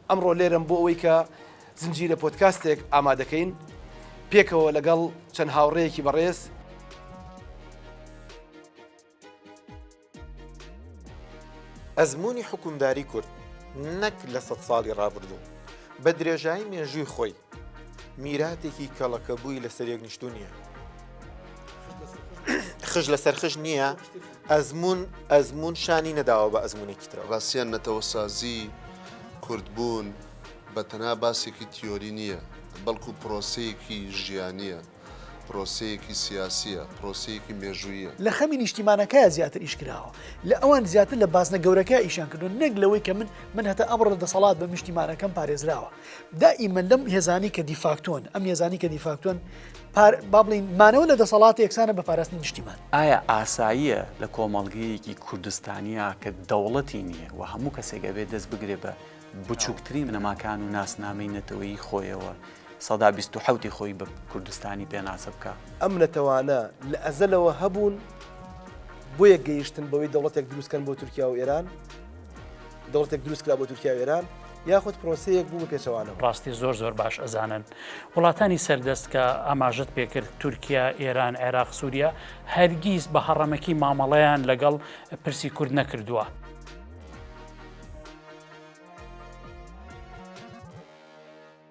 ئەمڕۆ لێرم بۆ ئەوەی کە زنجیرە پۆدکاستێک ئامادەکەین پێکەوە لەگەڵ چەند هاوڕێیەکی بەڕێز ئەزموونی حکومداری کورد نەک لە 100 ساڵی ڕابردوو بە درێژایی مێژووی خۆی میراتێکی کەڵەکەبووی لەسەر یەکنیشتوو نییە. خژ لەسەر خژ نییە، ئەزمون شانی نەداوە بە ئەزمونێکی ترەوە. باسییان نەتەوەسازی کوردبوون بە تەنها باسێکی تیۆری نییە، بەڵکو پرۆسەیەکی ژیانیە، پرۆسەیەکی سیاسیە، پرۆسەیەکی مێژوویە. لە خەمی نیشتیمانەکە زیاتر ئیش کراوە، لە ئەوان زیاتر لە بازنە گەورەکە ئیشان کردو، نەک لەوەی کە من هەتا ئەمڕۆ دەسەڵات بە نیشتیمانەکەم پارێزراوە. دائیمەن لەم هێزانی کە دیفاکتۆن، ئەم هێزانی کە دیفاکتۆن با بڵین مانەوە لە دەسەڵاتی یەکسانە بە پاراستنی نیشتیمان. ئایا ئاساییە لە کۆمەڵگەیەکی کوردستانیە کە دەوڵەتی نییە و هەموو کەسێک ئەبێت دەست بگرێ بە بچووکترین نەماکان و ناسنامەی نەتەوەیی خۆیەوە سەدا 27 خۆی بە کوردستانی پێناسە بکە؟ ئەم نەتەوانە لە ئەزەلەوە هەبوون بۆ یەک گەیشتن بەوەی دەوڵەتێک دروستکەن بۆ تورکیا و ئێران، دەوڵەتێک دروستکرا بۆ تورکیا و ئێران، یاخود پرۆسەیەک بوو بە پێچەوانەوە. ڕاستی زۆر باش ئەزانن وڵاتانی سەردەست کە ئاماژت پێکرد تورکیا، ئێران، عێراق، سووریا هەرگیز بە هەڕەمەکی مامەڵەیان لەگەڵ پرسی کورد نەکردووە.